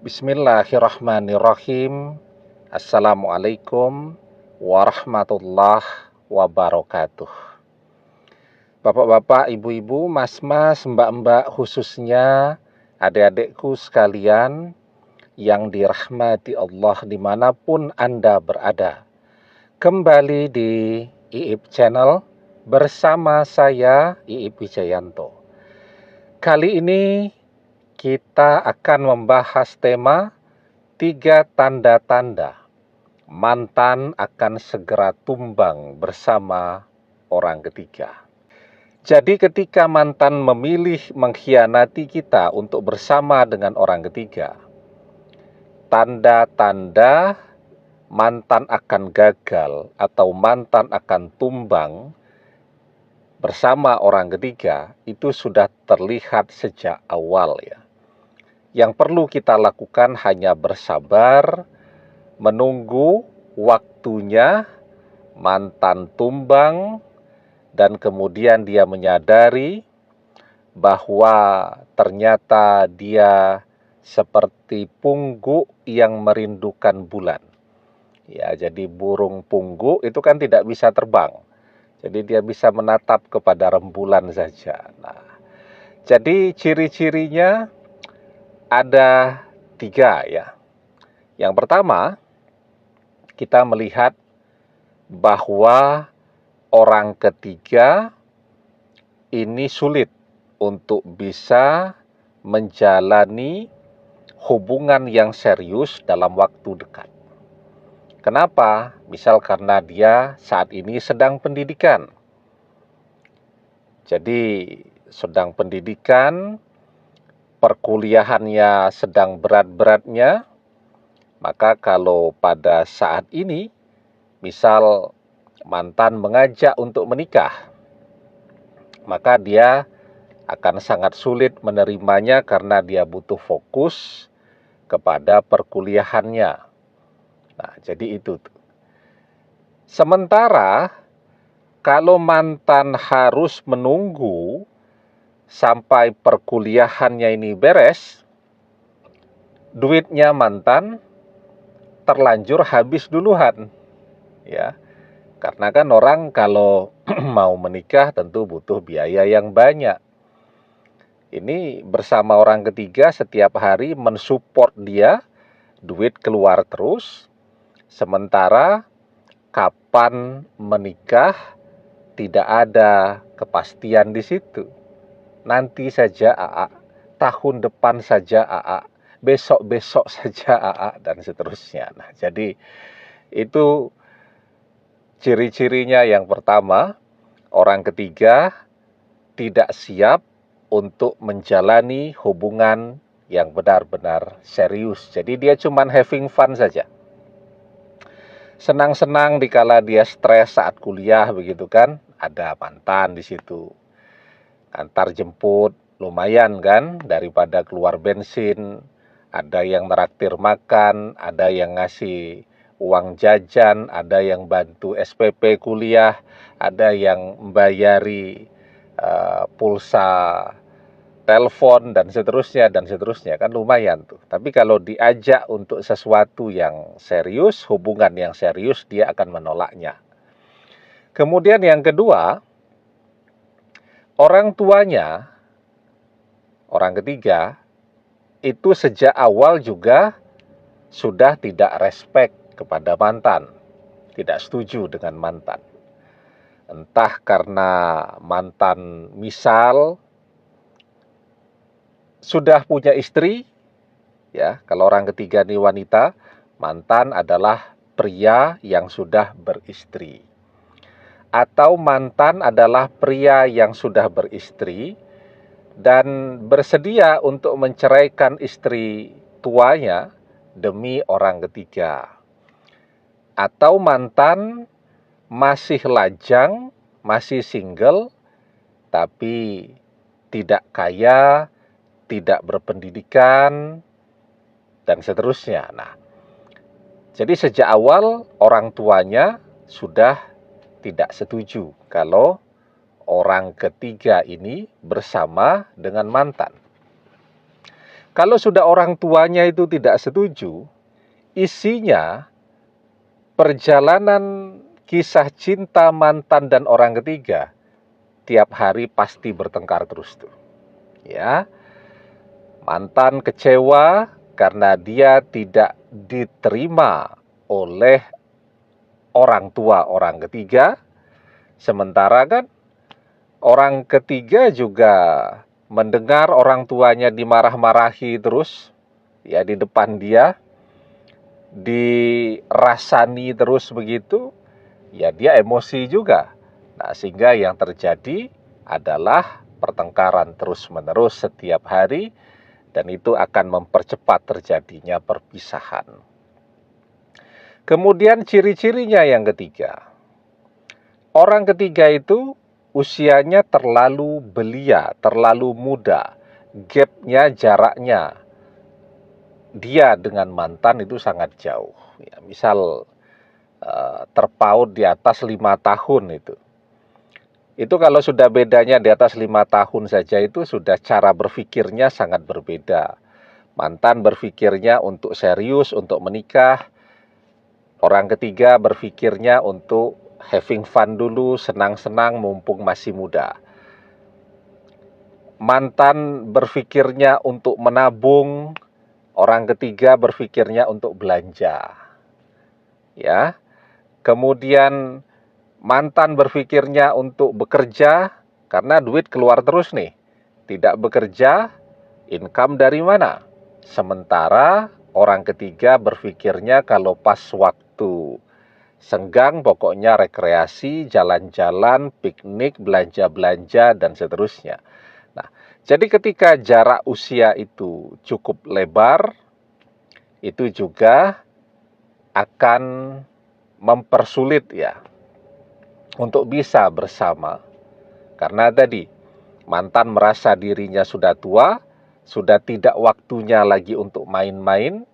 Bismillahirrahmanirrahim. Assalamualaikum warahmatullahi wabarakatuh. Bapak-bapak, ibu-ibu, mas-mas, mbak-mbak, khususnya adik-adikku sekalian yang dirahmati Allah dimanapun Anda berada. Kembali di IIP Channel bersama saya, IIP Wijayanto. Kali ini kita akan membahas tema 3 tanda-tanda mantan akan segera tumbang bersama orang ketiga. Jadi ketika mantan memilih mengkhianati kita untuk bersama dengan orang ketiga, tanda-tanda mantan akan gagal atau mantan akan tumbang bersama orang ketiga itu sudah terlihat sejak awal ya. Yang perlu kita lakukan hanya bersabar, menunggu waktunya mantan tumbang, dan kemudian dia menyadari bahwa ternyata dia seperti pungguk yang merindukan bulan. Ya, jadi burung pungguk itu kan tidak bisa terbang. Jadi dia bisa menatap kepada rembulan saja. Nah, jadi ciri-cirinya ada 3 ya. Yang pertama, kita melihat bahwa orang ketiga ini sulit untuk bisa menjalani hubungan yang serius dalam waktu dekat. Kenapa? Misal karena dia saat ini sedang pendidikan. Jadi sedang pendidikan, perkuliahannya sedang berat-beratnya, maka kalau pada saat ini, misal mantan mengajak untuk menikah, maka dia akan sangat sulit menerimanya karena dia butuh fokus kepada perkuliahannya. Nah, jadi itu. Sementara kalau mantan harus menunggu sampai perkuliahannya ini beres, duitnya mantan terlanjur habis duluan. Ya. Karena kan orang kalau mau menikah tentu butuh biaya yang banyak. Ini bersama orang ketiga setiap hari mensupport dia, duit keluar terus. Sementara kapan menikah tidak ada kepastian di situ. Nanti saja AA, tahun depan saja AA, besok-besok saja AA, dan seterusnya. Nah, jadi itu ciri-cirinya. Yang pertama, orang ketiga tidak siap untuk menjalani hubungan yang benar-benar serius. Jadi dia cuma having fun saja. Senang-senang dikala dia stres saat kuliah begitu kan, ada mantan di situ. Antar jemput lumayan kan, daripada keluar bensin, ada yang traktir makan, ada yang ngasih uang jajan, ada yang bantu SPP kuliah, ada yang membayari pulsa telepon dan seterusnya kan lumayan tuh. Tapi kalau diajak untuk sesuatu yang serius, hubungan yang serius, dia akan menolaknya. Kemudian yang kedua, orang tuanya, orang ketiga, itu sejak awal juga sudah tidak respect kepada mantan, tidak setuju dengan mantan. Entah karena mantan misal sudah punya istri, ya, kalau orang ketiga ini wanita, mantan adalah pria yang sudah beristri. Atau mantan adalah pria yang sudah beristri dan bersedia untuk menceraikan istri tuanya demi orang ketiga. Atau mantan masih lajang, masih single, tapi tidak kaya, tidak berpendidikan, dan seterusnya. Nah, jadi sejak awal orang tuanya sudah tidak setuju kalau orang ketiga ini bersama dengan mantan. Kalau sudah orang tuanya itu tidak setuju, isinya perjalanan kisah cinta mantan dan orang ketiga tiap hari pasti bertengkar terus tuh. Ya, mantan kecewa karena dia tidak diterima oleh orang tua orang ketiga, sementara kan orang ketiga juga mendengar orang tuanya dimarah-marahi terus, ya di depan dia, dirasani terus begitu, ya dia emosi juga. Nah, sehingga yang terjadi adalah pertengkaran terus-menerus setiap hari, dan itu akan mempercepat terjadinya perpisahan. Kemudian ciri-cirinya yang ketiga, orang ketiga itu usianya terlalu belia, terlalu muda, gapnya, jaraknya dia dengan mantan itu sangat jauh. Ya, misal terpaut di atas 5 tahun itu. Itu kalau sudah bedanya di atas 5 tahun saja itu sudah cara berpikirnya sangat berbeda. Mantan berpikirnya untuk serius, untuk menikah. Orang ketiga berpikirnya untuk having fun dulu, senang-senang mumpung masih muda. Mantan berpikirnya untuk menabung, orang ketiga berpikirnya untuk belanja. Ya. Kemudian mantan berpikirnya untuk bekerja karena duit keluar terus nih. Tidak bekerja, income dari mana? Sementara orang ketiga berpikirnya kalau pas waktu senggang pokoknya rekreasi, jalan-jalan, piknik, belanja-belanja, dan seterusnya. Nah, jadi ketika jarak usia itu cukup lebar, itu juga akan mempersulit ya untuk bisa bersama. Karena tadi mantan merasa dirinya sudah tua, sudah tidak waktunya lagi untuk main-main,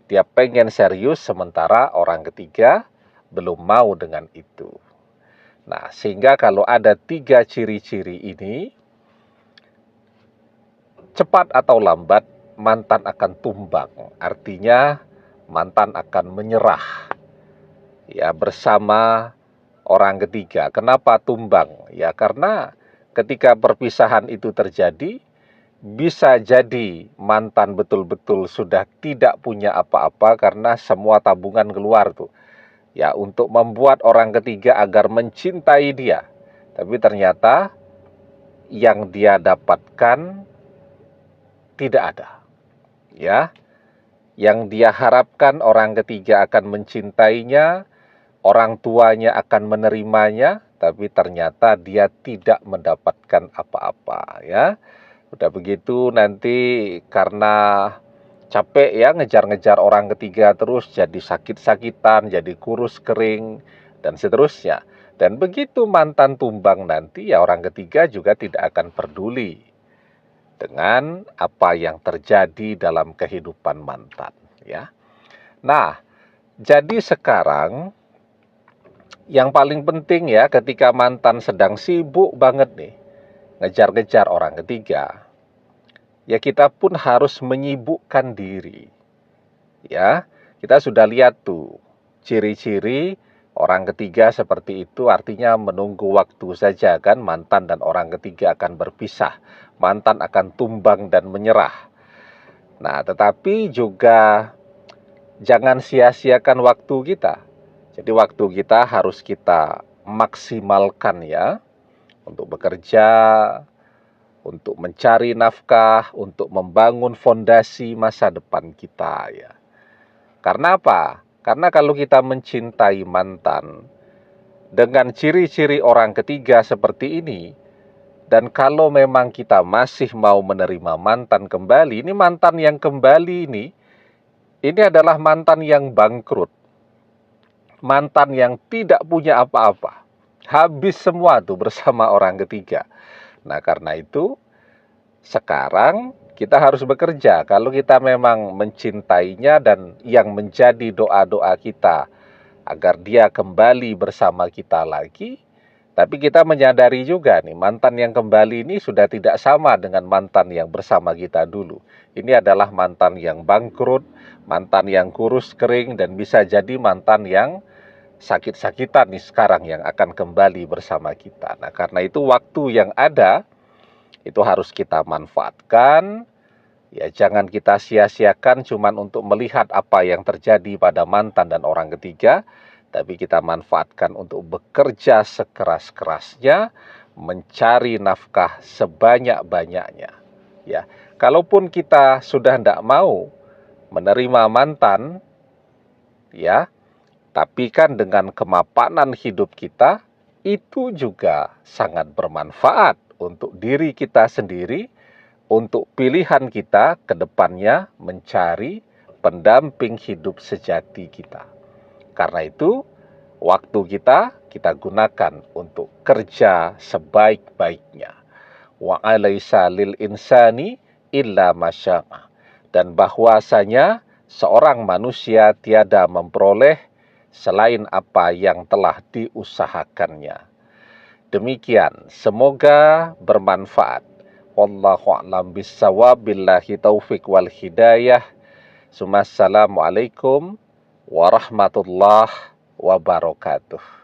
dia pengen serius, sementara orang ketiga belum mau dengan itu. Nah, sehingga kalau ada 3 ciri-ciri ini, cepat atau lambat mantan akan tumbang. Artinya mantan akan menyerah ya bersama orang ketiga. Kenapa tumbang? Ya karena ketika perpisahan itu terjadi, bisa jadi mantan betul-betul sudah tidak punya apa-apa karena semua tabungan keluar tuh. Ya untuk membuat orang ketiga agar mencintai dia. Tapi ternyata yang dia dapatkan tidak ada. Ya, yang dia harapkan orang ketiga akan mencintainya, orang tuanya akan menerimanya, tapi ternyata dia tidak mendapatkan apa-apa ya. Udah begitu nanti karena capek ya ngejar-ngejar orang ketiga terus jadi sakit-sakitan, jadi kurus kering, dan seterusnya. Dan begitu mantan tumbang nanti ya orang ketiga juga tidak akan peduli dengan apa yang terjadi dalam kehidupan mantan ya. Nah, jadi sekarang yang paling penting ya ketika mantan sedang sibuk banget nih ngejar-ngejar orang ketiga, ya kita pun harus menyibukkan diri. Ya, kita sudah lihat tuh ciri-ciri orang ketiga seperti itu, artinya menunggu waktu saja kan mantan dan orang ketiga akan berpisah. Mantan akan tumbang dan menyerah. Nah, tetapi juga jangan sia-siakan waktu kita. Jadi waktu kita harus kita maksimalkan ya, untuk bekerja, untuk mencari nafkah, untuk membangun fondasi masa depan kita ya. Karena apa? Karena kalau kita mencintai mantan dengan ciri-ciri orang ketiga seperti ini, dan kalau memang kita masih mau menerima mantan kembali, ini mantan yang kembali ini adalah mantan yang bangkrut. Mantan yang tidak punya apa-apa. Habis semua tuh bersama orang ketiga. Nah, karena itu sekarang kita harus bekerja. Kalau kita memang mencintainya dan yang menjadi doa-doa kita agar dia kembali bersama kita lagi, Tapi kita menyadari juga nih, mantan yang kembali ini sudah tidak sama dengan mantan yang bersama kita dulu. Ini adalah mantan yang bangkrut, mantan yang kurus kering, dan bisa jadi mantan yang sakit-sakitan nih sekarang yang akan kembali bersama kita. Nah, karena itu waktu yang ada itu harus kita manfaatkan. Ya, jangan kita sia-siakan cuman untuk melihat apa yang terjadi pada mantan dan orang ketiga, tapi kita manfaatkan untuk bekerja sekeras-kerasnya, mencari nafkah sebanyak-banyaknya. Ya, kalaupun kita sudah tidak mau menerima mantan, ya, tapi kan dengan kemapanan hidup kita, itu juga sangat bermanfaat untuk diri kita sendiri, untuk pilihan kita ke depannya mencari pendamping hidup sejati kita. Karena itu, waktu kita gunakan untuk kerja sebaik-baiknya. Wa alaysa lil insani illa masya'a. Dan bahwasanya seorang manusia tiada memperoleh selain apa yang telah diusahakannya. Demikian, semoga bermanfaat. Wallahu a'lam bissawab, billahi taufik wal hidayah. Assalamualaikum warahmatullahi wabarakatuh.